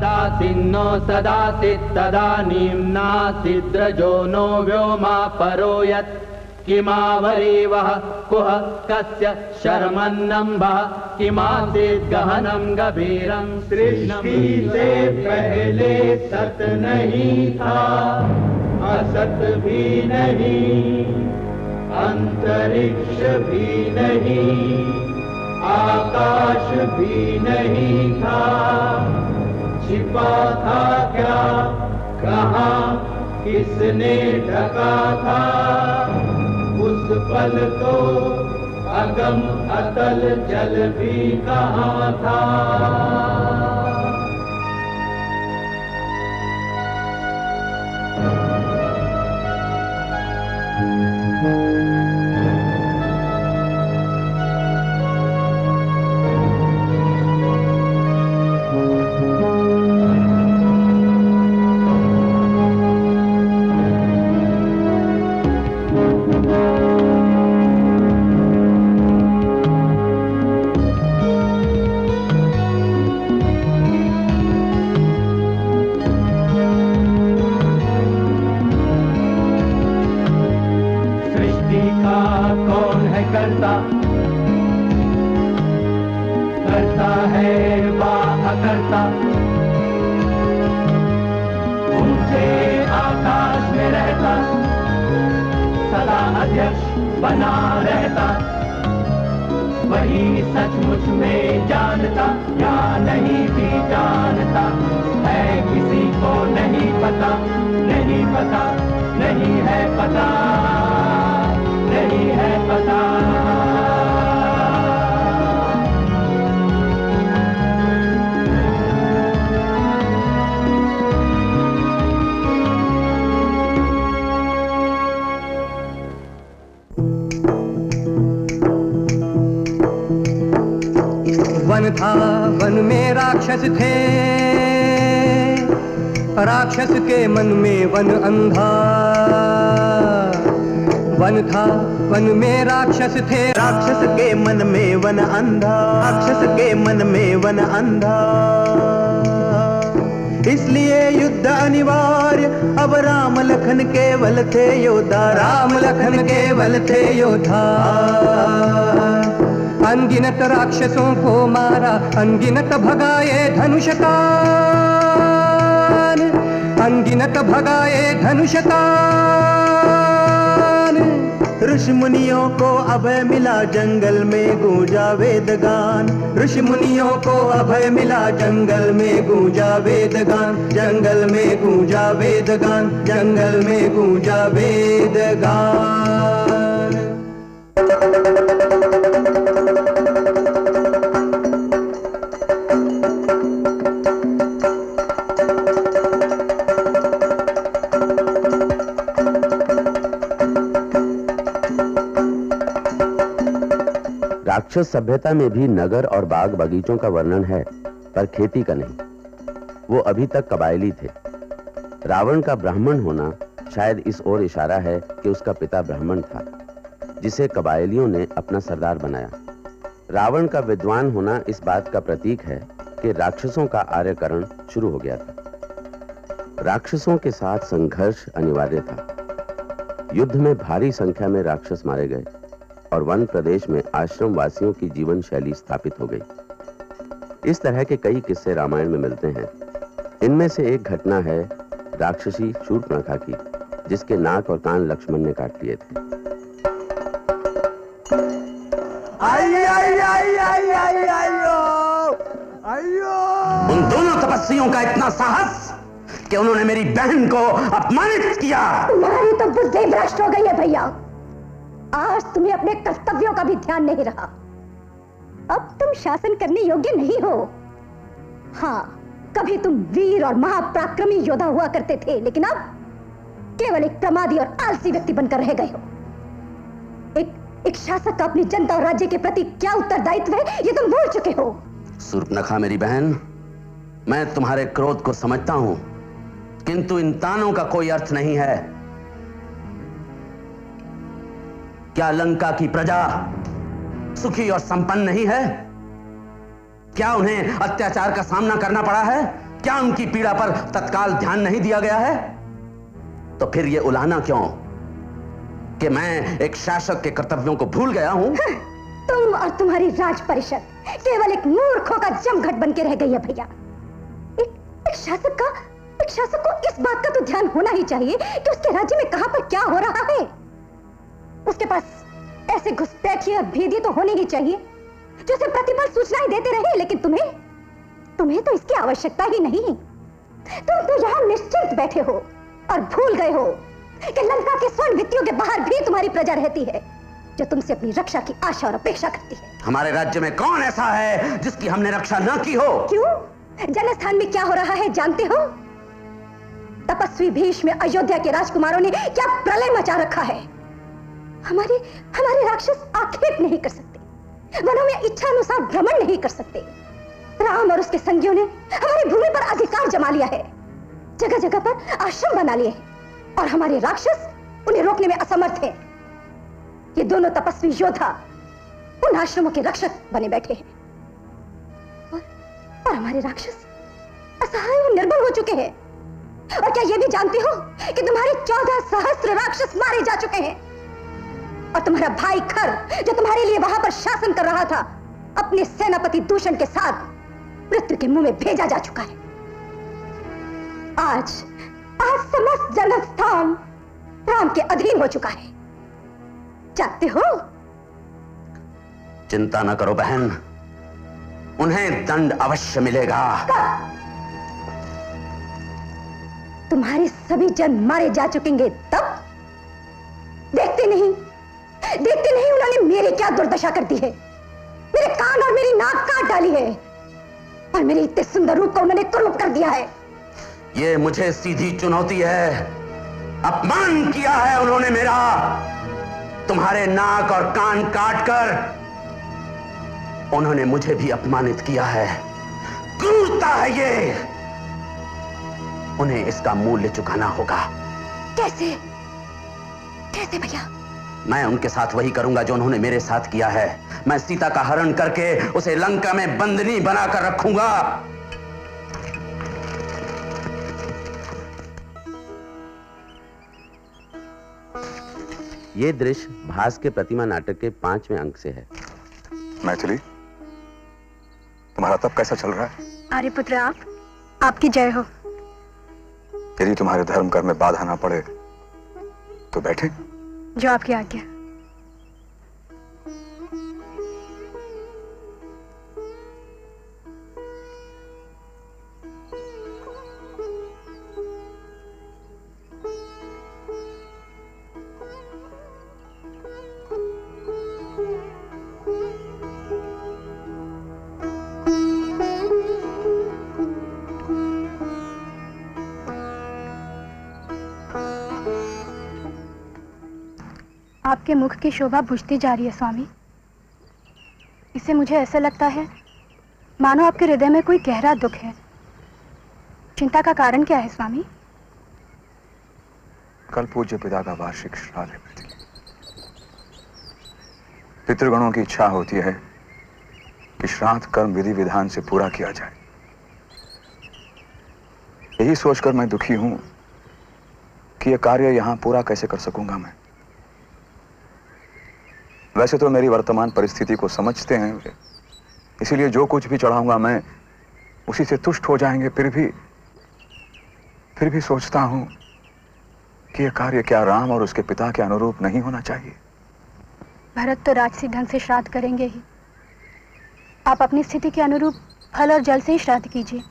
तदासीन्नो सदासीत् तदानीं नासीद्रजो नो व्योमा परो यत् किमावरीवः कुह कस्य शर्मन्नम्भः किमासीत् गहनं गभीरं सृष्टि से पहले सत नहीं था, असत भी नहीं, अंतरिक्ष भी नहीं, आकाश भी नहीं था। छिपा था क्या, कहाँ, किसने ढका था? उस पल तो अगम अतल जल भी कहाँ था। करता है वा अकर्ता, ऊंचे आकाश में रहता, सदा अध्यक्ष बना रहता, वही सचमुच में जानता या नहीं भी जानता है, किसी को नहीं पता, नहीं पता, नहीं है पता, नहीं है पता। वन था, वन में राक्षस थे, राक्षस के मन में वन अंधा। वन था, वन में राक्षस थे, राक्षस के मन में वन अंधा, राक्षस के मन में वन अंधा। इसलिए युद्ध अनिवार्य, अब राम लखन केवल थे योद्धा, राम लखन केवल थे योद्धा। अनगिनत राक्षसों को मारा, अनगिनत भगाए धनुषतान, अनगिनत भगाए धनुषतान। ऋषि मुनियों को अभय मिला, जंगल में गूंजा वेदगान, ऋषि मुनियों को अभय मिला, जंगल में गूंजा वेदगान, जंगल में गूंजा वेदगान, जंगल में गूंजा वेदगान। राक्षस सभ्यता में भी नगर और बाग बगीचों का वर्णन है, पर खेती का नहीं। वो अभी तक कबायली थे। रावण का ब्राह्मण होना शायद इस ओर इशारा है कि उसका पिता ब्राह्मण था, जिसे कबायलियों ने अपना सरदार बनाया। रावण का विद्वान होना इस बात का प्रतीक है कि राक्षसों का आर्यकरण शुरू हो गया था। राक्षसों के साथ संघर्ष अनिवार्य था। युद्ध में भारी संख्या में राक्षस मारे गए और वन प्रदेश में आश्रम वासियों की जीवन शैली स्थापित हो गई। इस तरह के कई किस्से रामायण में मिलते हैं। इनमें से एक घटना है राक्षसी शूर्पणखा की, जिसके नाक और कान लक्ष्मण ने काट लिए थे। उन दोनों तपस्वियों का इतना साहस कि उन्होंने मेरी बहन को अपमानित किया। तुम्हारी तो बुद्धि भ्रष्ट हो गई है भैया। आज तुम्हें अपने कर्तव्यों का भी ध्यान नहीं रहा। अब तुम शासन करने योग्य नहीं हो। हाँ, कभी तुम वीर और महापराक्रमी योद्धा हुआ करते थे, लेकिन अब केवल एक प्रमादी और आलसी व्यक्ति बनकर रह गए हो। एक शासक का अपनी जनता और राज्य के प्रति क्या उत्तरदायित्व है, ये तुम भूल चुके हो। शूर्पणखा मेरी बहन, मैं तुम्हारे क्रोध को समझता हूं, किंतु इन तानों का कोई अर्थ नहीं है। क्या लंका की प्रजा सुखी और संपन्न नहीं है? क्या उन्हें अत्याचार का सामना करना पड़ा है? क्या उनकी पीड़ा पर तत्काल ध्यान नहीं दिया गया है? तो फिर ये उलाहना क्यों कि मैं एक शासक के कर्तव्यों को भूल गया हूं? तुम और तुम्हारी राज परिषद केवल एक मूर्खों का जमघट बन के रह गई है भैया। एक शासक को इस बात का तो ध्यान होना ही चाहिए कि उसके राज्य में कहां पर क्या हो रहा है। उसके पास ऐसे घुसपैठिए और भेदिए तो होने ही चाहिए जो उसे प्रतिपल सूचनाएं देते रहे, लेकिन तुम्हें तो इसकी आवश्यकता ही नहीं। तुम तो यहां निश्चिंत बैठे हो और भूल गए हो कि लंका के स्वर्ण भित्तियों के बाहर भी तुम्हारी प्रजा रहती है जो तुमसे अपनी रक्षा की आशा और अपेक्षा करती है। हमारे राज्य में कौन ऐसा है जिसकी हमने रक्षा न की हो? क्यों? जनस्थान में क्या हो रहा है जानते हो? तपस्वी भीष्म अयोध्या के राजकुमारों ने क्या प्रलय मचा रखा है। हमारे राक्षस आक्षेप नहीं कर सकते, वनों में इच्छा अनुसार भ्रमण नहीं कर सकते। राम और उसके संगियों ने हमारी भूमि पर अधिकार जमा लिया है, जगह जगह पर आश्रम बना लिए हैं और हमारे राक्षस उन्हें रोकने में असमर्थ हैं। ये दोनों तपस्वी योद्धा उन आश्रमों के रक्षक बने बैठे हैं और हमारे राक्षस असहाय और निर्बल हो चुके हैं। और क्या ये भी जानते हो कि तुम्हारे 14 सहस्त्र राक्षस मारे जा चुके हैं और तुम्हारा भाई खर जो तुम्हारे लिए वहां पर शासन कर रहा था अपने सेनापति दूषण के साथ मृत्यु के मुंह में भेजा जा चुका है। आज समस्त जनस्थान राम के अधीन हो चुका है, जानते हो? चिंता न करो बहन, उन्हें दंड अवश्य मिलेगा। तुम्हारे सभी जन मारे जा चुकेंगे तब? देखते नहीं उन्होंने मेरी क्या दुर्दशा कर दी है। मेरे कान और मेरी नाक काट डाली है और मेरे इतने सुंदर रूप को उन्होंने कुरूप कर दिया है। ये मुझे सीधी चुनौती है। अपमान किया है उन्होंने मेरा, तुम्हारे नाक और कान काटकर उन्होंने मुझे भी अपमानित किया है। क्रूरता है ये, उन्हें इसका मूल्य चुकाना होगा। कैसे भैया? मैं उनके साथ वही करूंगा जो उन्होंने मेरे साथ किया है। मैं सीता का हरण करके उसे लंका में बंदनी बनाकर रखूंगा। ये दृश्य भास के प्रतिमा नाटक के 5वें अंक से है। मैथिली, तुम्हारा तप कैसा चल रहा है? आर्यपुत्र आपकी जय हो। यदि तुम्हारे धर्म कर्म में बाधा ना पड़े तो बैठे। जो आपकी आज्ञा। आपके मुख की शोभा बुझती जा रही है स्वामी। इससे मुझे ऐसा लगता है मानो आपके हृदय में कोई गहरा दुख है। चिंता का कारण क्या है स्वामी? कल पूज्य पिता का वार्षिक श्राद्ध है। पितृगणों की इच्छा होती है कि श्राद्ध कर्म विधि विधान से पूरा किया जाए। यही सोचकर मैं दुखी हूं कि यह कार्य यहां पूरा कैसे कर सकूंगा मैं। वैसे तो मेरी वर्तमान परिस्थिति को समझते हैं, इसीलिए जो कुछ भी चढ़ाऊंगा मैं उसी से तुष्ट हो जाएंगे। फिर भी सोचता हूं कि यह कार्य क्या राम और उसके पिता के अनुरूप नहीं होना चाहिए? भरत तो राजसी ढंग से श्राद्ध करेंगे ही। आप अपनी स्थिति के अनुरूप फल और जल से ही श्राद्ध कीजिए।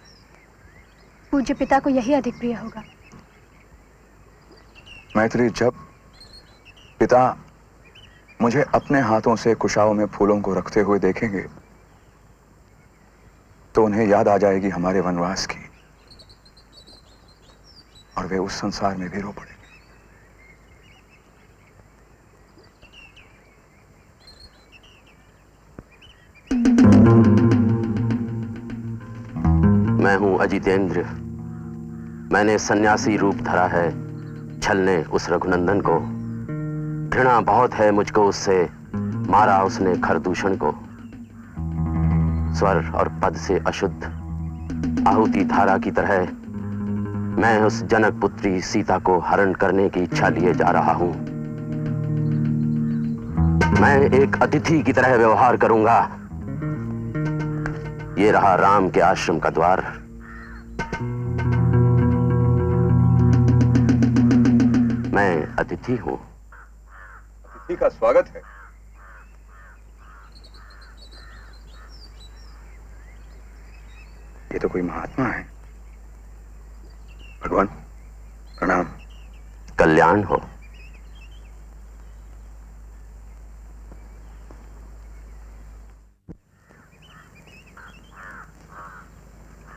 पूज्य पिता को यही अधिक प्रिय होगा। मैथिली, जब पिता मुझे अपने हाथों से कुशाओं में फूलों को रखते हुए देखेंगे तो उन्हें याद आ जाएगी हमारे वनवास की और वे उस संसार में भी रो पड़ेंगे। मैं हूं अजितेंद्र। मैंने सन्यासी रूप धरा है छलने उस रघुनंदन को। घृणा बहुत है मुझको उससे, मारा उसने खरदूषण को। स्वर और पद से अशुद्ध आहुति धारा की तरह मैं उस जनक पुत्री सीता को हरण करने की इच्छा लिए जा रहा हूं। मैं एक अतिथि की तरह व्यवहार करूंगा। ये रहा राम के आश्रम का द्वार। मैं अतिथि हूं। अतिथि का स्वागत है। ये तो कोई महात्मा है। भगवान प्रणाम। कल्याण हो।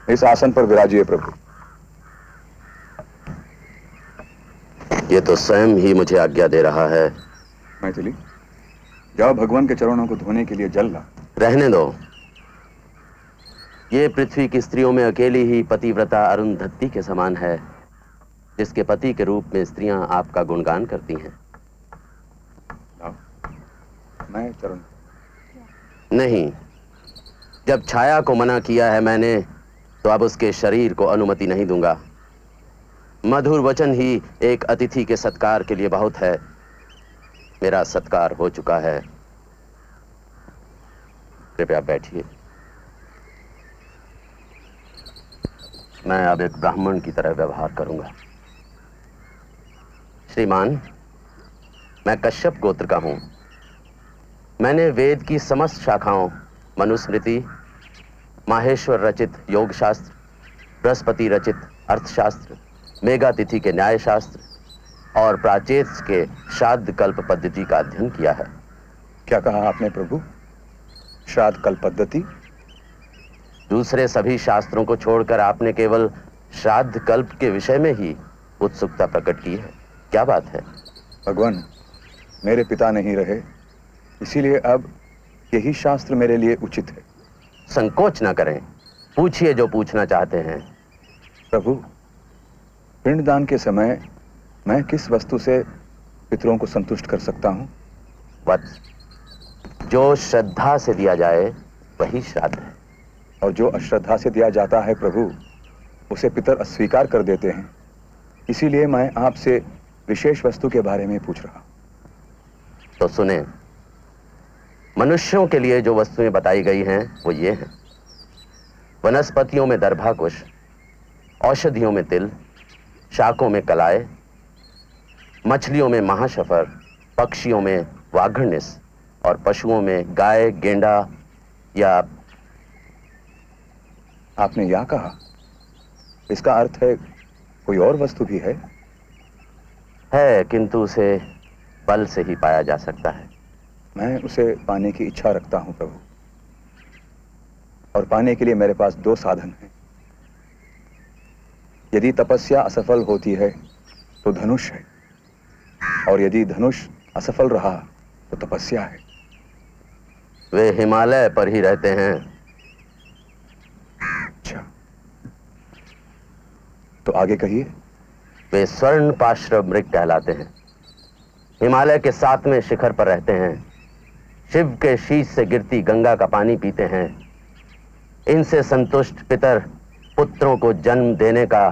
इस आसन पर विराजिए प्रभु। ये तो स्वयं ही मुझे आज्ञा दे रहा है। मैथिली, जाओ भगवान के चरणों को धोने के लिए जल ला। रहने दो। ये पृथ्वी की स्त्रियों में अकेली ही पतिव्रता अरुंधति के समान है, जिसके पति के रूप में स्त्रियां आपका गुणगान करती हैं। मैं चरण नहीं, जब छाया को मना किया है मैंने, तो अब उसके शरीर को अनुमति नहीं दूंगा। मधुर वचन ही एक अतिथि के सत्कार के लिए बहुत है। मेरा सत्कार हो चुका है। कृपया बैठिए। मैं अब एक ब्राह्मण की तरह व्यवहार करूंगा। श्रीमान, मैं कश्यप गोत्र का हूं। मैंने वेद की समस्त शाखाओं, मनुस्मृति, माहेश्वर रचित योग शास्त्र, बृहस्पति रचित अर्थशास्त्र, मेघातिथि के न्याय शास्त्र और प्राचेत के श्राद्ध कल्प पद्धति का अध्ययन किया है। क्या कहा आपने प्रभु? श्राद्ध कल्प पद्धति? दूसरे सभी शास्त्रों को छोड़कर आपने केवल श्राद्ध कल्प के विषय में ही उत्सुकता प्रकट की है। क्या बात है? भगवान, मेरे पिता नहीं रहे, इसीलिए अब यही शास्त्र मेरे लिए उचित है। संकोच ना करें, पूछिए जो पूछना चाहते हैं। प्रभु, पिंडदान के समय मैं किस वस्तु से पितरों को संतुष्ट कर सकता हूं? वत्स, जो श्रद्धा से दिया जाए वही श्राद्ध है। और जो अश्रद्धा से दिया जाता है प्रभु, उसे पितर अस्वीकार कर देते हैं। इसीलिए मैं आपसे विशेष वस्तु के बारे में पूछ रहा हूं। तो सुने, मनुष्यों के लिए जो वस्तुएं बताई गई हैं वो ये हैं। वनस्पतियों में दर्भाकुश, औषधियों में तिल, शाकों में कलाय, मछलियों में महाशफर, पक्षियों में वाघर्निस और पशुओं में गाय, गेंडा या... आपने या कहा? इसका अर्थ है कोई और वस्तु भी है? है, किंतु उसे बल से ही पाया जा सकता है। मैं उसे पाने की इच्छा रखता हूं प्रभु, और पाने के लिए मेरे पास दो साधन हैं। यदि तपस्या असफल होती है तो धनुष है, और यदि धनुष असफल रहा तो तपस्या है। वे हिमालय पर ही रहते हैं। अच्छा, तो आगे कहिए। वे स्वर्ण पाश्र मृग कहलाते हैं। हिमालय के 7वें शिखर पर रहते हैं। शिव के शीश से गिरती गंगा का पानी पीते हैं। इनसे संतुष्ट पितर पुत्रों को जन्म देने का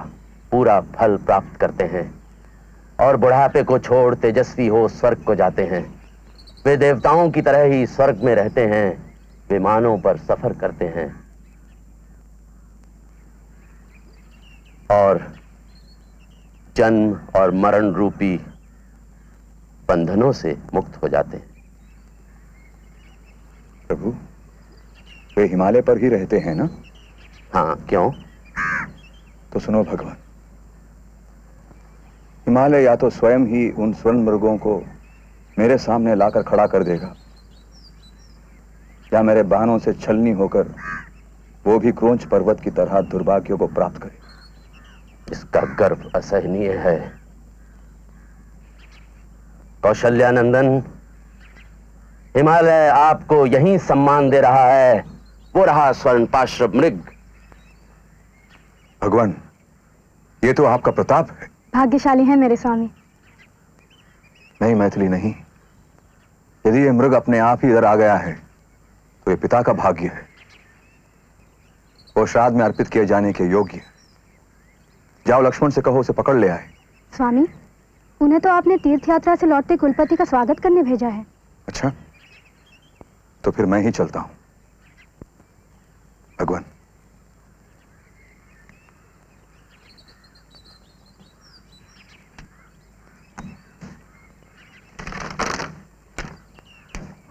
पूरा फल प्राप्त करते हैं और बुढ़ापे को छोड़ तेजस्वी हो स्वर्ग को जाते हैं। वे देवताओं की तरह ही स्वर्ग में रहते हैं, विमानों पर सफर करते हैं और जन्म और मरण रूपी बंधनों से मुक्त हो जाते हैं। प्रभु, वे हिमालय पर ही रहते हैं ना? हाँ, क्यों? तो सुनो भगवान, हिमालय या तो स्वयं ही उन स्वर्ण मृगों को मेरे सामने लाकर खड़ा कर देगा, या मेरे बाणों से छलनी होकर वो भी क्रोंच पर्वत की तरह दुर्भाग्यों को प्राप्त करे। इसका गर्व असहनीय है। कौशल्यानंदन, हिमालय आपको यही सम्मान दे रहा है। वो रहा स्वर्ण पाश्र मृग। भगवान, ये तो आपका प्रताप है। भाग्यशाली है मेरे स्वामी। नहीं मैथिली, नहीं। यदि ये मृग अपने आप ही इधर आ गया है तो ये पिता का भाग्य है। वो श्राद्ध में अर्पित किए जाने के योग्य। जाओ लक्ष्मण से कहो उसे पकड़ ले आए। स्वामी, उन्हें तो आपने तीर्थ यात्रा से लौटते कुलपति का स्वागत करने भेजा है। अच्छा, तो फिर मैं ही चलता हूं। भगवान।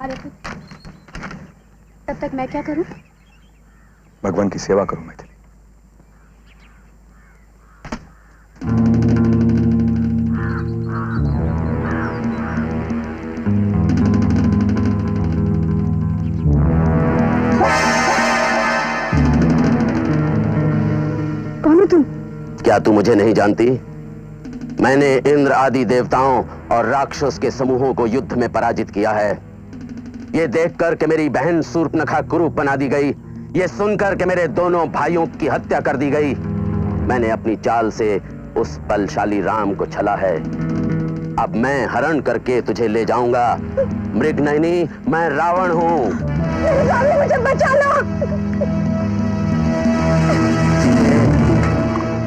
अरे तब तक मैं क्या करूं? भगवान की सेवा करूं मैथिली। कौन हो तुम? क्या तू मुझे नहीं जानती? मैंने इंद्र आदि देवताओं और राक्षस के समूहों को युद्ध में पराजित किया है। ये देखकर कि मेरी बहन शूर्पणखा कुरूप बना दी गई, ये सुनकर कि मेरे दोनों भाइयों की हत्या कर दी गई, मैंने अपनी चाल से उस बलशाली राम को छला है। अब मैं हरण करके तुझे ले जाऊंगा। मृगनयनी, मैं रावण हूं। मुझे बचा लो।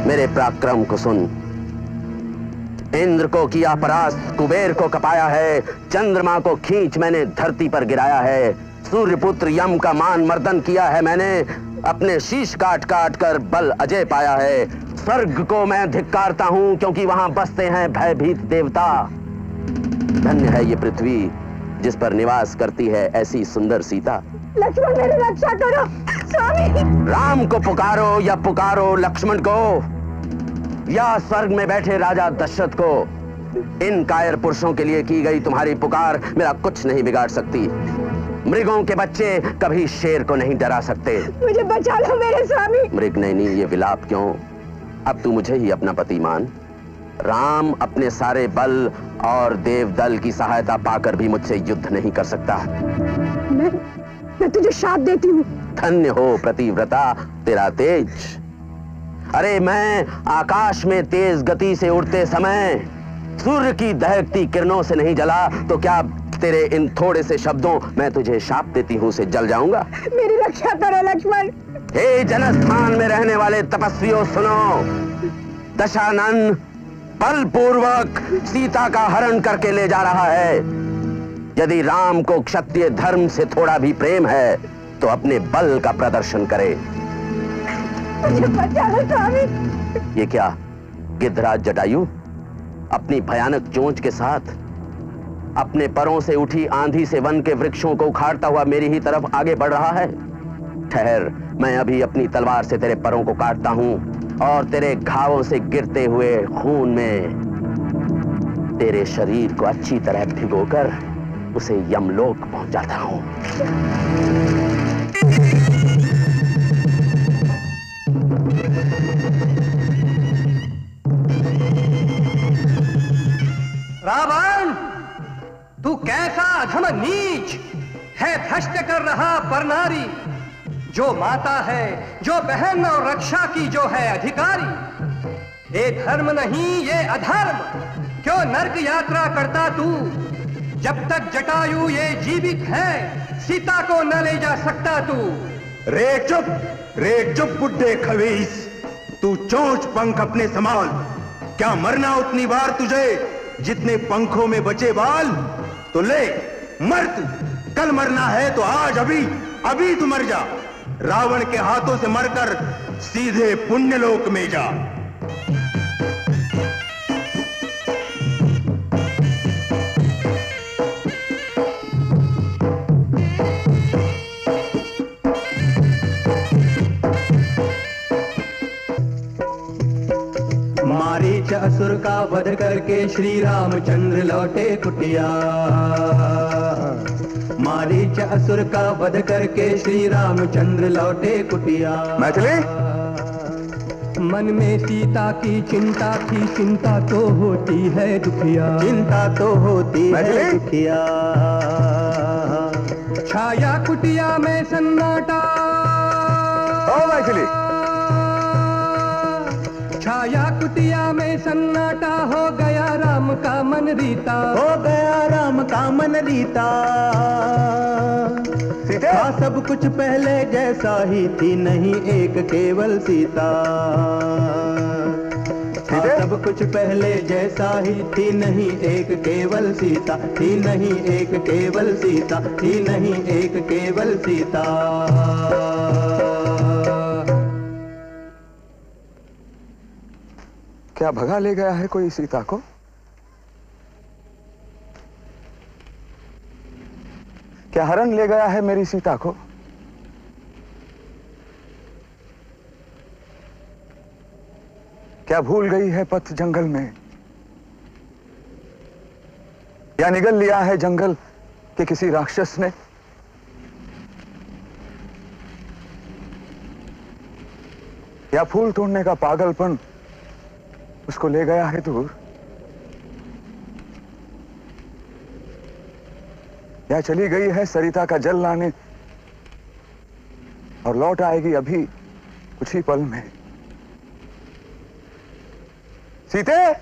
मेरे पराक्रम को सुन। इंद्र को किया परास्त, कुबेर को कपाया है, चंद्रमा को खींच मैंने धरती पर गिराया है, सूर्यपुत्र यम का मान मर्दन किया है मैंने, अपने शीश काट काट कर बल अजय पाया है। स्वर्ग को मैं धिक्कारता हूं क्योंकि वहां बसते हैं भयभीत देवता। धन्य है ये पृथ्वी जिस पर निवास करती है ऐसी सुंदर सीता। लक्ष्मण, मेरी रक्षा करो स्वामी। राम को पुकारो या पुकारो लक्ष्मण को या स्वर्ग में बैठे राजा दशरथ को, इन कायर पुरुषों के लिए की गई तुम्हारी पुकार मेरा कुछ नहीं बिगाड़ सकती। मृगों के बच्चे कभी शेर को नहीं डरा सकते। मुझे बचा लो मेरे स्वामी। मृगनयनी, ये विलाप क्यों? अब तू मुझे ही अपना पति मान। राम अपने सारे बल और देवदल की सहायता पाकर भी मुझसे युद्ध नहीं कर सकता। मैं तुझे शाप देती हूँ। धन्य हो प्रतिव्रता, तेरा तेज। अरे मैं आकाश में तेज गति से उड़ते समय सूर्य की दहकती किरणों से नहीं जला तो क्या तेरे इन थोड़े से शब्दों मैं तुझे शाप देती हूँ से जल जाऊंगा? मेरी रक्षा करो लक्ष्मण। हे जनस्थान में रहने वाले तपस्वियों सुनो। दशानन बलपूर्वक सीता का हरण करके ले जा रहा है। यदि राम को क्षत्रिय धर्म से थोड़ा भी प्रेम है तो अपने बल का प्रदर्शन करे। मुझे बचा लो स्वामी। ये क्या गिद्धराज जटायु अपनी भयानक चोंच के साथ अपने परों से उठी आंधी से वन के वृक्षों को उखाड़ता हुआ मेरी ही तरफ आगे बढ़ रहा है? ठहर, मैं अभी अपनी तलवार से तेरे परों को काटता हूं और तेरे घावों से गिरते हुए खून में तेरे शरीर को अच्छी तरह भिगोकर उसे यमलोक पहुंचाता हूं। रावण, तू कैसा अधम नीच है, भ्रष्ट कर रहा परनारी, जो माता है, जो बहन और रक्षा की जो है अधिकारी। ये धर्म नहीं, ये अधर्म। क्यों नरक यात्रा करता तू? जब तक जटायु ये जीवित है सीता को न ले जा सकता तू। रे चुप बुड्ढे खवीस, तू चोंच पंख अपने संभाल। क्या मरना उतनी बार तुझे जितने पंखों में बचे बाल? तो ले मर तू। कल मरना है तो आज, अभी तू मर जा। रावण के हाथों से मरकर सीधे पुण्यलोक में जा। मारीच असुर का वध करके श्री रामचंद्र लौटे कुटिया। मारीच असुर का वध करके श्री रामचंद्र लौटे कुटिया। मैथिली, मन में सीता की चिंता थी, चिंता तो होती है दुखिया, चिंता तो होती है दुखिया। छाया कुटिया में सन्नाटा, ओ मैथिली, छाया कुटिया में सन्नाटा, हो गया राम का मन रीता, हो गया राम का मन रीता। था सब कुछ पहले जैसा ही, थी नहीं एक केवल सीता। था सब कुछ पहले जैसा ही, थी नहीं एक केवल सीता, थी नहीं एक केवल सीता, थी नहीं एक केवल सीता। क्या भगा ले गया है कोई सीता को? क्या हरण ले गया है मेरी सीता को? क्या भूल गई है पथ जंगल में? या निगल लिया है जंगल के किसी राक्षस ने? या फूल तोड़ने का पागलपन उसको ले गया है दूर? या चली गई है सरिता का जल लाने और लौट आएगी अभी कुछ ही पल में? सीते,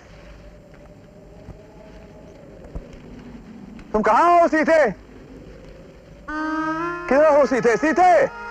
तुम कहां हो सीते? किधर हो सीते? सीते,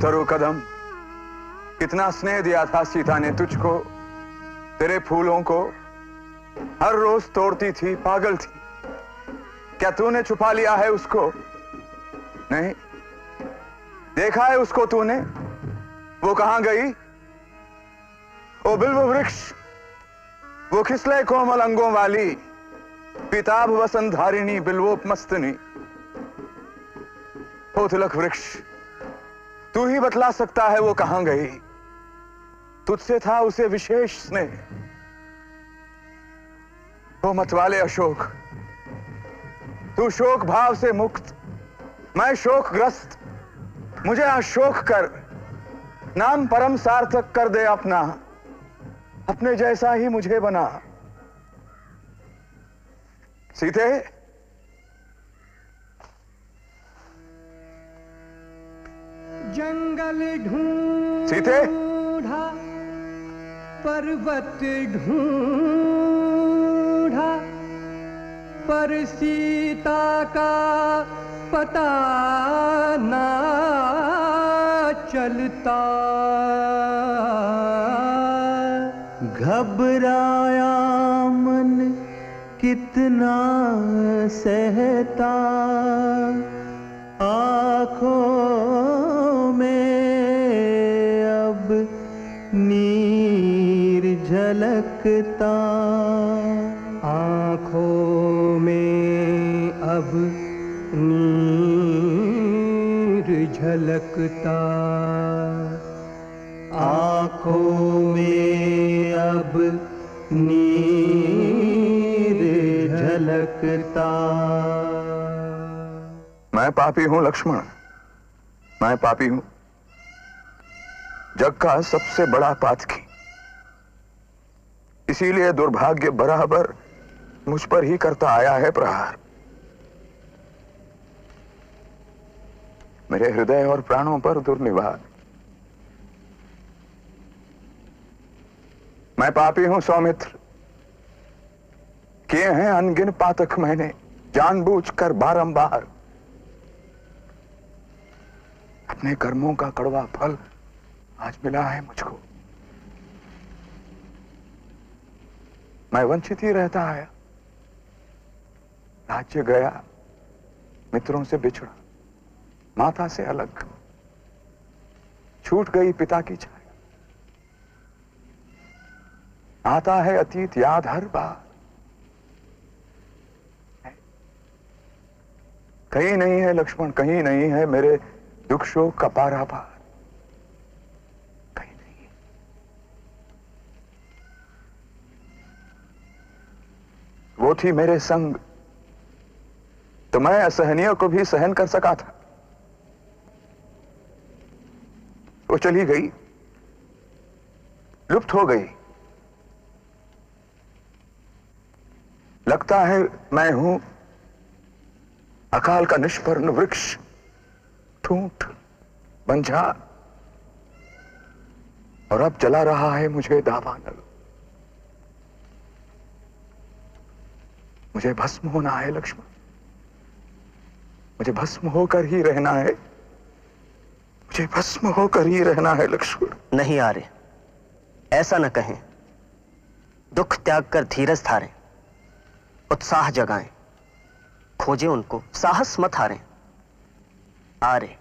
तरु कदम, कितना स्नेह दिया था सीता ने तुझको, तेरे फूलों को हर रोज तोड़ती थी, पागल थी। क्या तूने छुपा लिया है उसको? नहीं, देखा है उसको तूने? वो कहां गई? ओ बिल्व वृक्ष, वो खिसले कोमल अंगों वाली, पिताभ वसंत धारिणी बिल्वोपमस्तनी। ओ तिलक वृक्ष, तू ही बतला सकता है वो कहां गई। तुझसे था उसे विशेष स्नेह। ओ मतवाले अशोक, तू शोक भाव से मुक्त, मैं शोकग्रस्त। मुझे अशोक कर, नाम परम सार्थक कर दे अपना, अपने जैसा ही मुझे बना। सीते, जंगल ढूंढा, पर्वत ढूंढा, पर सीता का पता ना चलता। घबराया मन कितना सहता, आँखों में अब नीर झलकता। आँखों में अब नीर झलकता। आँखों में अब नीर झलकता। मैं पापी हूं लक्ष्मण, मैं पापी हूं, जग का सबसे बड़ा पातकी। इसीलिए दुर्भाग्य बराबर मुझ पर ही करता आया है प्रहार। मेरे हृदय और प्राणों पर दुर्निवार। मैं पापी हूं सौमित्र, किए हैं अनगिन पातक मैंने जानबूझकर बारंबार। अपने कर्मों का कड़वा फल आज मिला है मुझको। मैं वंचित ही रहता आया, राज्य गया, मित्रों से बिछड़ा, माता से अलग, छूट गई पिता की छाया। आता है अतीत याद हर बार, कहीं नहीं है लक्ष्मण, कहीं नहीं है मेरे दुख शोक का पारापार, कहीं नहीं है। थी मेरे संग तो मैं असहनीय को भी सहन कर सका था। वो चली गई, लुप्त हो गई। लगता है मैं हूं अकाल का निष्पर्ण वृक्ष, ठूंठ, बंझार, और अब जला रहा है मुझे दावानल। मुझे भस्म होना है लक्ष्मण, मुझे भस्म होकर ही रहना है, मुझे भस्म होकर ही रहना है लक्ष्मण। नहीं आर्य, ऐसा न कहें। दुख त्याग कर धीरज धारें, उत्साह जगाएं, खोजें उनको, साहस मत हारें। आर्य,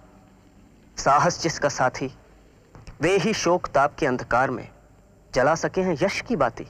साहस जिसका साथी, वे ही शोक ताप के अंधकार में जला सके हैं यश की बाती।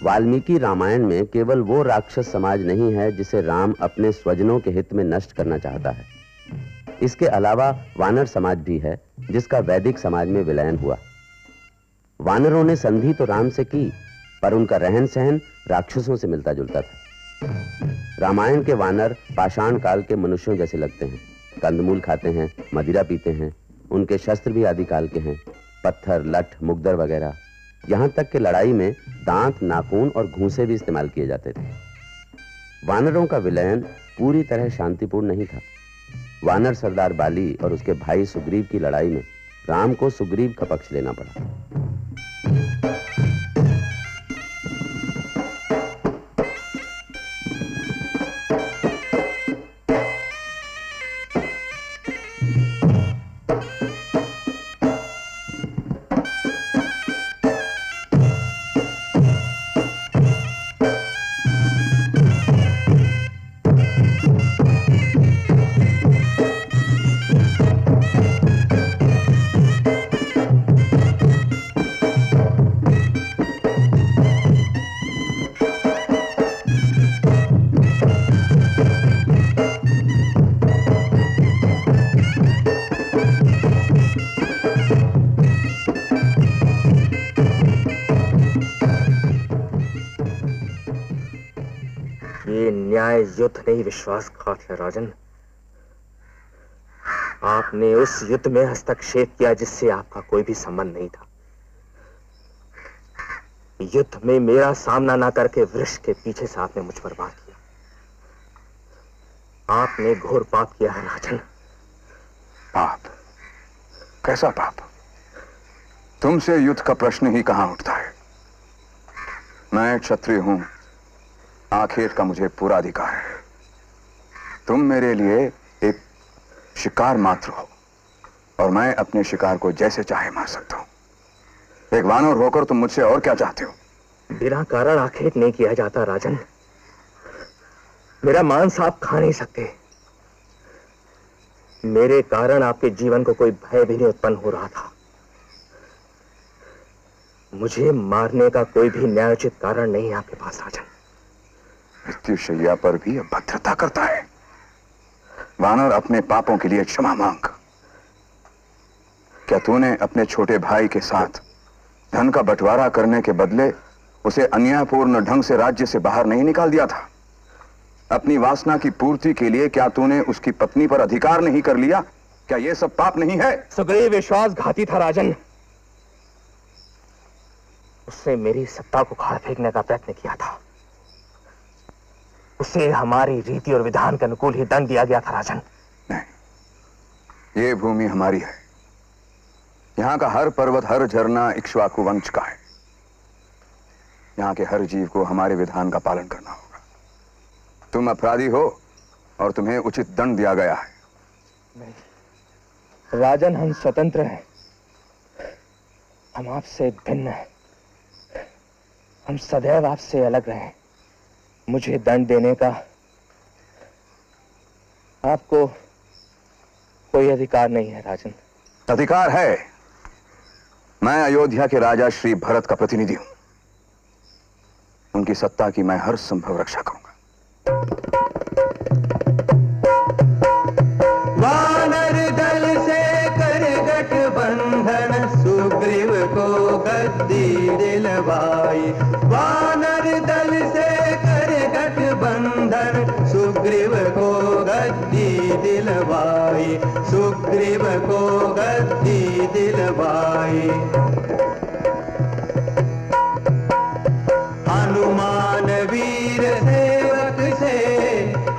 वाल्मीकि रामायण में केवल वो राक्षस समाज नहीं है जिसे राम अपने स्वजनों के हित में नष्ट करना चाहता है। इसके अलावा वानर समाज भी है जिसका वैदिक समाज में विलयन हुआ। वानरों ने संधि तो राम से की, पर उनका रहन सहन राक्षसों से मिलता जुलता था। रामायण के वानर पाषाण काल के मनुष्यों जैसे लगते हैं, कंदमूल खाते हैं, मदिरा पीते हैं, उनके शस्त्र भी आदि काल के हैं, पत्थर, लठ, मुगदर वगैरह। यहां तक कि लड़ाई में दांत, नाखून और घूंसे भी इस्तेमाल किए जाते थे। वानरों का विलयन पूरी तरह शांतिपूर्ण नहीं था। वानर सरदार बाली और उसके भाई सुग्रीव की लड़ाई में राम को सुग्रीव का पक्ष लेना पड़ा। युद्ध नहीं, विश्वासघात है राजन। आपने उस युद्ध में हस्तक्षेप किया जिससे आपका कोई भी संबंध नहीं था। युद्ध में मेरा सामना ना करके वृक्ष के पीछे से आपने मुझ पर वार किया। आपने घोर पाप किया है राजन। पाप? कैसा पाप? तुमसे युद्ध का प्रश्न ही कहां उठता है। मैं क्षत्रिय हूं, आखेट का मुझे पूरा अधिकार है। तुम मेरे लिए एक शिकार मात्र हो और मैं अपने शिकार को जैसे चाहे मार सकता हूं। एक वानर होकर तुम मुझसे और क्या चाहते हो? बिना कारण आखेट नहीं किया जाता राजन। मेरा मांस आप खा नहीं सकते। मेरे कारण आपके जीवन को कोई भय भी नहीं उत्पन्न हो रहा था। मुझे मारने का कोई भी न्यायोचित कारण नहीं है आपके पास राजन। मृत्युशैया पर भी अभद्रता करता है। वानर, अपने पापों के लिए क्षमा मांग। क्या तूने अपने छोटे भाई के साथ धन का बंटवारा करने के बदले उसे अन्यायपूर्ण ढंग से राज्य से बाहर नहीं निकाल दिया था? अपनी वासना की पूर्ति के लिए क्या तूने उसकी पत्नी पर अधिकार नहीं कर लिया? क्या यह सब पाप नहीं है? सुग्रीव विश्वासघाती था राजन। उसने मेरी सत्ता को खाड़ फेंकने का प्रयत्न किया था। उसे हमारी रीति और विधान के अनुकूल ही दंड दिया गया था राजन। नहीं, ये भूमि हमारी है। यहां का हर पर्वत, हर झरना इक्ष्वाकु वंश का है। यहां के हर जीव को हमारे विधान का पालन करना होगा। तुम अपराधी हो और तुम्हें उचित दंड दिया गया है। नहीं राजन, हम स्वतंत्र हैं। हम आपसे भिन्न हैं। हम सदैव आपसे अलग रहे। मुझे दंड देने का आपको कोई अधिकार नहीं है राजन। अधिकार है। मैं अयोध्या के राजा श्री भरत का प्रतिनिधि हूं। उनकी सत्ता की मैं हर संभव रक्षा करूंगा। वानर दल से कर गठबंधन सुग्रीव को गद्दी दिलवाई। वानर दल से कर गठबंधन सुग्रीव को गद्दी दिलवाई। सुग्रीव को गद्दी दिलवाई। हनुमान वीर सेवक से,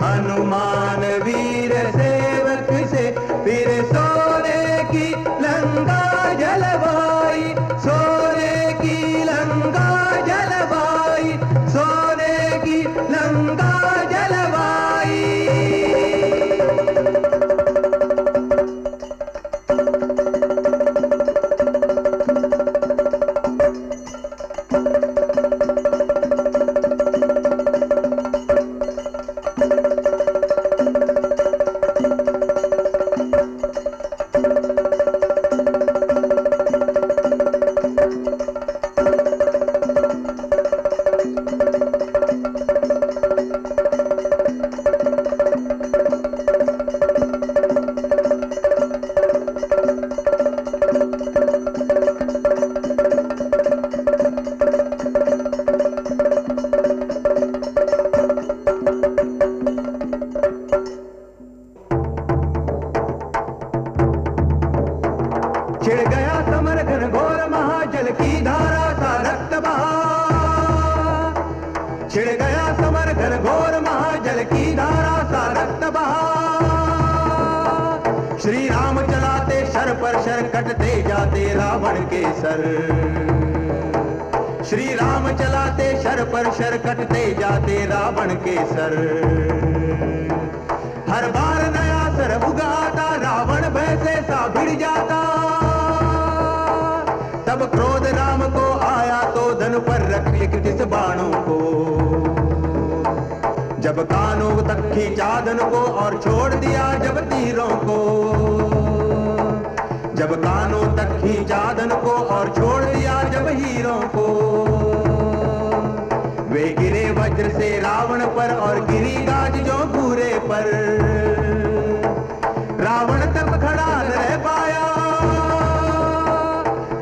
हनुमान वीर सेवक से फिर सोने की लंका जलवाई। सोने की लंका जलवाई। सोने की लंका जलवाई। छिड़ गया समर घनघोर महाजल की धारा सा रक्त बहा। छिड़ गया समर घनघोर महाजल की धारा सा रक्त बहा। श्री राम चलाते शर पर शर कटते जाते रावण के सर। श्री राम चलाते शर पर शर कटते जाते रावण के सर। हर बार नया सर उगाता रावण भय से सा भिड़ जाता। तब क्रोध राम को आया तो धन पर रख लिखित बाणों को। जब कानों तक खींचा धन को और छोड़ दिया जब तीरों को। जब कानों तक खींचा धन को और छोड़ दिया जब हीरों को। वे गिरे वज्र से रावण पर और गिरी गाज जो घूरे पर। रावण तब खड़ा रह पाया।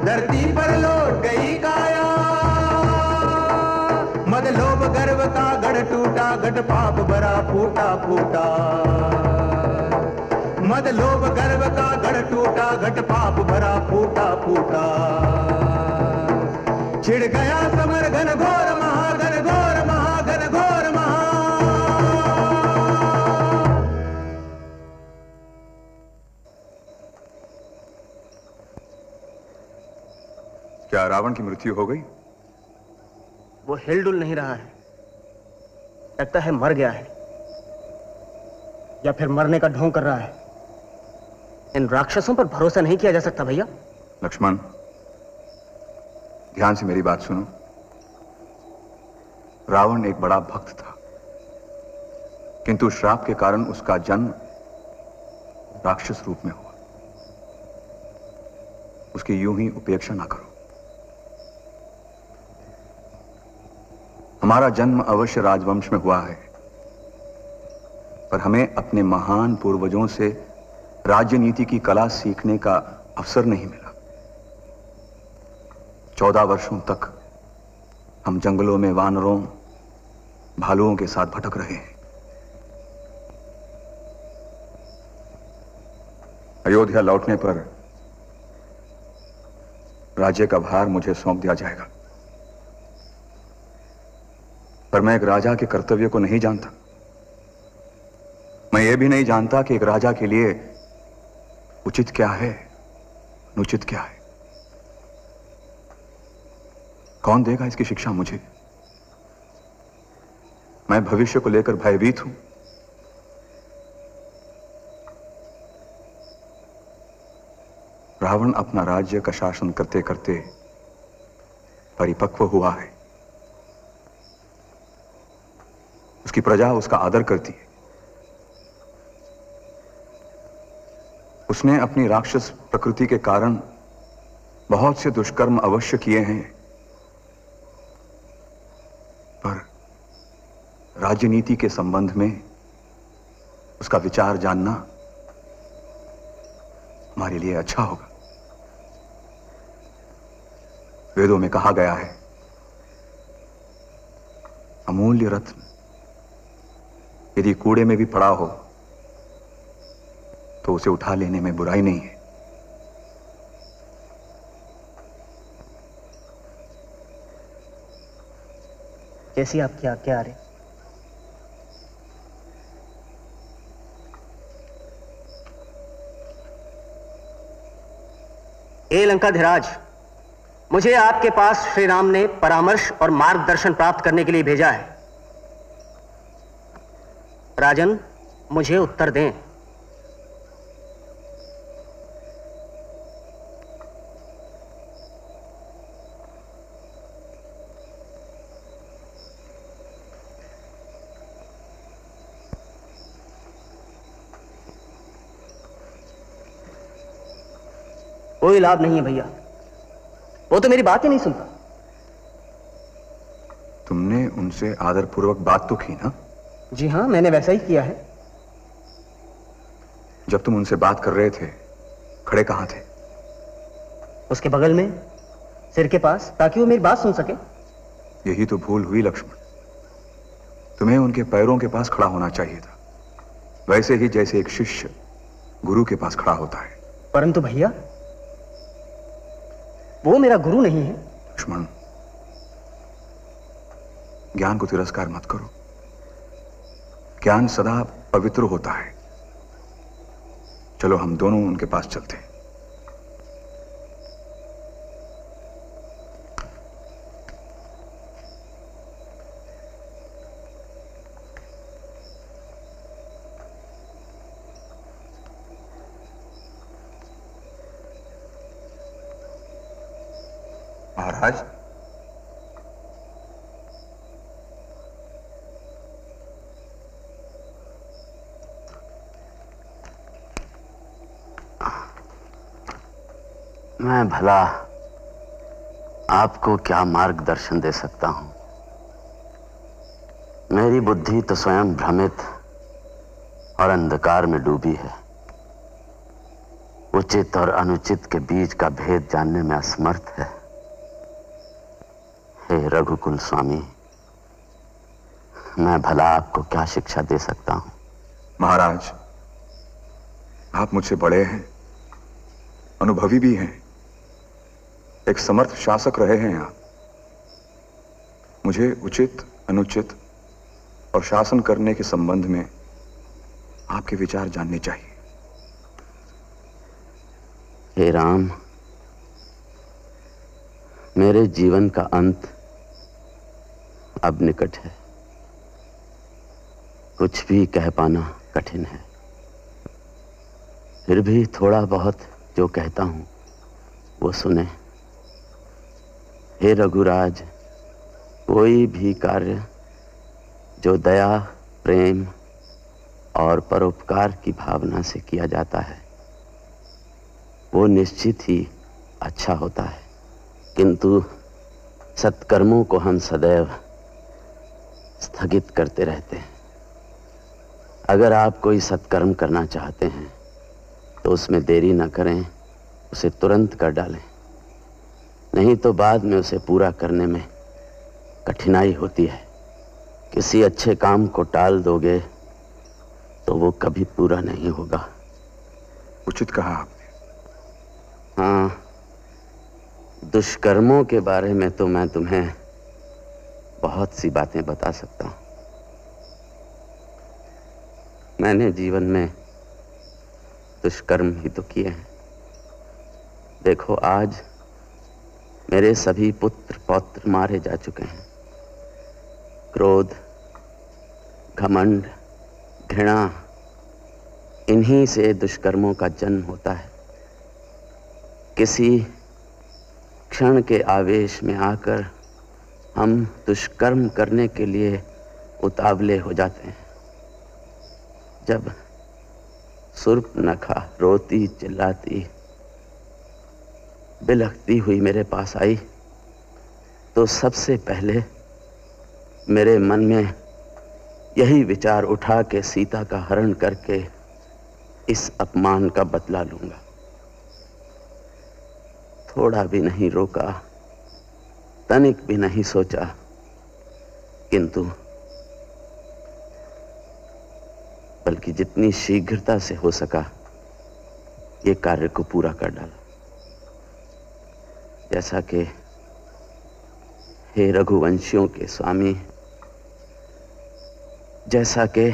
धरती पर लौट गई काया। मद लोभ गर्व का गढ़ टूटा। घट पाप भरा फूटा फूटा। मद लोभ गर्व का गढ़ टूटा। घट पाप भरा फूटा फूटा। छिड़ गया समर घन घोर महाघन घोर महाघन घोर महा। क्या रावण की मृत्यु हो गई? वो हिलडुल नहीं रहा है। लगता है मर गया है या फिर मरने का ढोंग कर रहा है। इन राक्षसों पर भरोसा नहीं किया जा सकता भैया। लक्ष्मण, ध्यान से मेरी बात सुनो। रावण एक बड़ा भक्त था, किंतु श्राप के कारण उसका जन्म राक्षस रूप में हुआ। उसकी यूं ही उपेक्षा ना करो। हमारा जन्म अवश्य राजवंश में हुआ है, पर हमें अपने महान पूर्वजों से राज्य नीति की कला सीखने का अवसर नहीं मिला। 14 वर्षों तक हम जंगलों में वानरों भालुओं के साथ भटक रहे हैं। अयोध्या लौटने पर राज्य का भार मुझे सौंप दिया जाएगा, पर मैं एक राजा के कर्तव्य को नहीं जानता। मैं यह भी नहीं जानता कि एक राजा के लिए उचित क्या है, अनुचित क्या है। कौन देगा इसकी शिक्षा मुझे? मैं भविष्य को लेकर भयभीत हूं। रावण अपना राज्य का शासन करते करते परिपक्व हुआ है। उसकी प्रजा उसका आदर करती है। उसने अपनी राक्षस प्रकृति के कारण बहुत से दुष्कर्म अवश्य किए हैं, पर राजनीति के संबंध में उसका विचार जानना हमारे लिए अच्छा होगा। वेदों में कहा गया है, अमूल्य रत्न यदि कूड़े में भी पड़ा हो तो उसे उठा लेने में बुराई नहीं है। जैसी आपकी आज्ञा आ रही। ए लंकाधिराज, मुझे आपके पास श्री राम ने परामर्श और मार्गदर्शन प्राप्त करने के लिए भेजा है। राजन, मुझे उत्तर दें। कोई लाभ नहीं है भैया, वो तो मेरी बात ही नहीं सुनता। तुमने उनसे आदरपूर्वक बात तो की ना? जी हाँ, मैंने वैसा ही किया है। जब तुम उनसे बात कर रहे थे, खड़े कहां थे? उसके बगल में, सिर के पास, ताकि वो मेरी बात सुन सके। यही तो भूल हुई लक्ष्मण। तुम्हें उनके पैरों के पास खड़ा होना चाहिए था, वैसे ही जैसे एक शिष्य गुरु के पास खड़ा होता है। परंतु भैया, वो मेरा गुरु नहीं है। लक्ष्मण, ज्ञान को तिरस्कार मत करो। ज्ञान सदा पवित्र होता है। चलो हम दोनों उनके पास चलते हैं। महाराज, मैं भला आपको क्या मार्गदर्शन दे सकता हूं? मेरी बुद्धि तो स्वयं भ्रमित और अंधकार में डूबी है। उचित और अनुचित के बीच का भेद जानने में असमर्थ है। हे रघुकुल स्वामी, मैं भला आपको क्या शिक्षा दे सकता हूं? महाराज, आप मुझसे बड़े हैं, अनुभवी भी हैं, एक समर्थ शासक रहे हैं आप। मुझे उचित, अनुचित और शासन करने के संबंध में आपके विचार जानने चाहिए। हे राम, मेरे जीवन का अंत अब निकट है। कुछ भी कह पाना कठिन है। फिर भी थोड़ा बहुत जो कहता हूं वो सुने। हे रघुराज, कोई भी कार्य जो दया, प्रेम और परोपकार की भावना से किया जाता है वो निश्चित ही अच्छा होता है, किंतु सत्कर्मों को हम सदैव स्थगित करते रहते हैं। अगर आप कोई सत्कर्म करना चाहते हैं तो उसमें देरी न करें, उसे तुरंत कर डालें, नहीं तो बाद में उसे पूरा करने में कठिनाई होती है। किसी अच्छे काम को टाल दोगे तो वो कभी पूरा नहीं होगा। उचित कहा आपने। हाँ, दुष्कर्मों के बारे में तो मैं तुम्हें बहुत सी बातें बता सकता हूं। मैंने जीवन में दुष्कर्म ही तो किए हैं। देखो, आज मेरे सभी पुत्र पौत्र मारे जा चुके हैं। क्रोध, घमंड, घृणा, इन्हीं से दुष्कर्मों का जन्म होता है। किसी क्षण के आवेश में आकर हम दुष्कर्म करने के लिए उतावले हो जाते हैं। जब सुर्पनखा रोती चिल्लाती बिलखती हुई मेरे पास आई तो सबसे पहले मेरे मन में यही विचार उठा कि सीता का हरण करके इस अपमान का बदला लूंगा। थोड़ा भी नहीं रोका, तनिक भी नहीं सोचा, किंतु बल्कि जितनी शीघ्रता से हो सका ये कार्य को पूरा कर डाला। जैसा कि हे रघुवंशियों के स्वामी, जैसा कि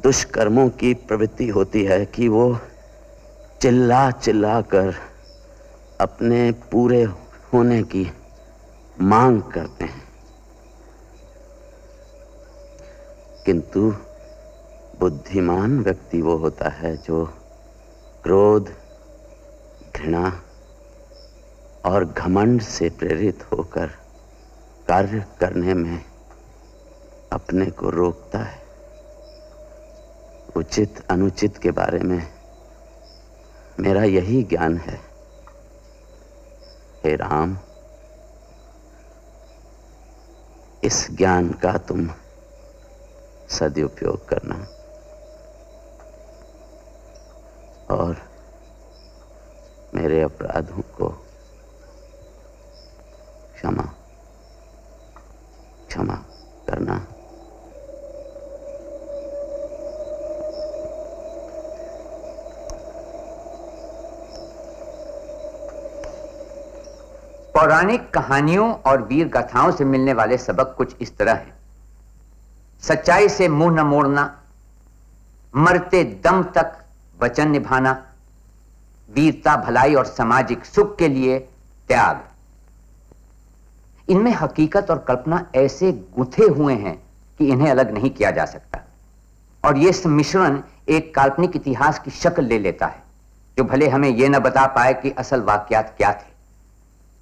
दुष्कर्मों की प्रवृत्ति होती है कि वो चिल्ला चिल्ला कर अपने पूरे होने की मांग करते हैं, किंतु बुद्धिमान व्यक्ति वो होता है जो क्रोध, घृणा और घमंड से प्रेरित होकर कार्य करने में अपने को रोकता है। उचित अनुचित के बारे में मेरा यही ज्ञान है। हे राम, इस ज्ञान का तुम सदुपयोग करना और मेरे अपराधों को क्षमा करना। पौराणिक कहानियों और वीर गाथाओं से मिलने वाले सबक कुछ इस तरह हैं। सच्चाई से मुंह न मोड़ना, मरते दम तक वचन निभाना, वीरता, भलाई और सामाजिक सुख के लिए त्याग। इनमें हकीकत और कल्पना ऐसे गुंथे हुए हैं कि इन्हें अलग नहीं किया जा सकता, और यह सम्मिश्रण एक काल्पनिक इतिहास की शक्ल ले लेता है जो भले हमें यह न बता पाए कि असल वाकयात क्या थे,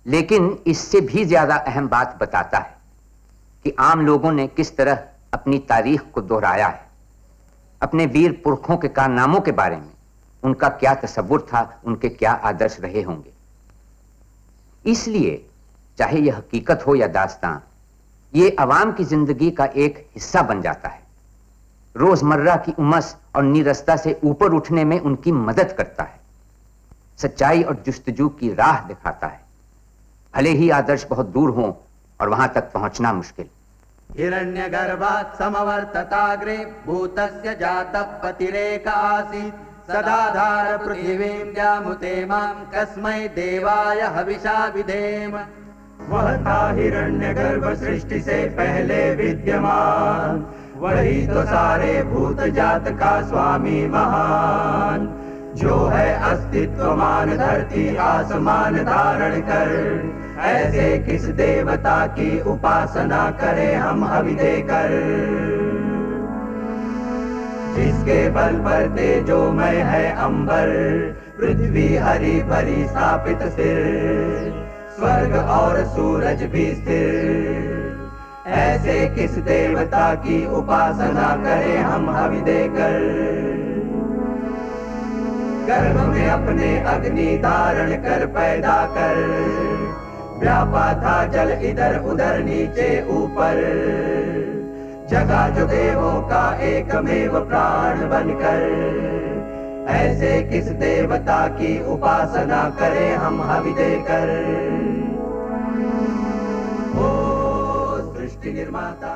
लेकिन इससे भी ज्यादा अहम बात बताता है कि आम लोगों ने किस तरह अपनी तारीख को दोहराया है, अपने वीर पुरखों के कारनामों के बारे में उनका क्या तसव्वुर था, उनके क्या आदर्श रहे होंगे। इसलिए चाहे यह हकीकत हो या दास्तां, ये अवाम की जिंदगी का एक हिस्सा बन जाता है। रोजमर्रा की उमस और नीरसता से ऊपर उठने में उनकी मदद करता है, सच्चाई और जुस्तजू की राह दिखाता है, भले ही आदर्श बहुत दूर हों और वहां तक पहुंचना मुश्किल। हिरण्यगर्भात् समवर्तताग्रे भूतस्य जातः पतिरेक आसीत् सदाधार पृथिवीं जामुते मां कस्मै देवाय हविषा विधेम। वह था हिरण्यगर्भ सृष्टि से पहले विद्यमान, वही तो सारे भूत जात का स्वामी महान, जो है अस्तित्वमान धरती आसमान धारण कर। ऐसे किस देवता की उपासना करें हम हवि देकर, जिसके बल पर तेजोमय है अंबर, पृथ्वी हरी भरी स्थापित सिर, स्वर्ग और सूरज भी स्थिर। ऐसे किस देवता की उपासना करें हम हवि देकर, गर्भ में अपने अग्नि धारण कर पैदा कर, व्यापा था जल इधर उधर नीचे ऊपर, जगा जो देवों का एकमेव प्राण बनकर। ऐसे किस देवता की उपासना करें हम हवि देकर। ओ सृष्टि निर्माता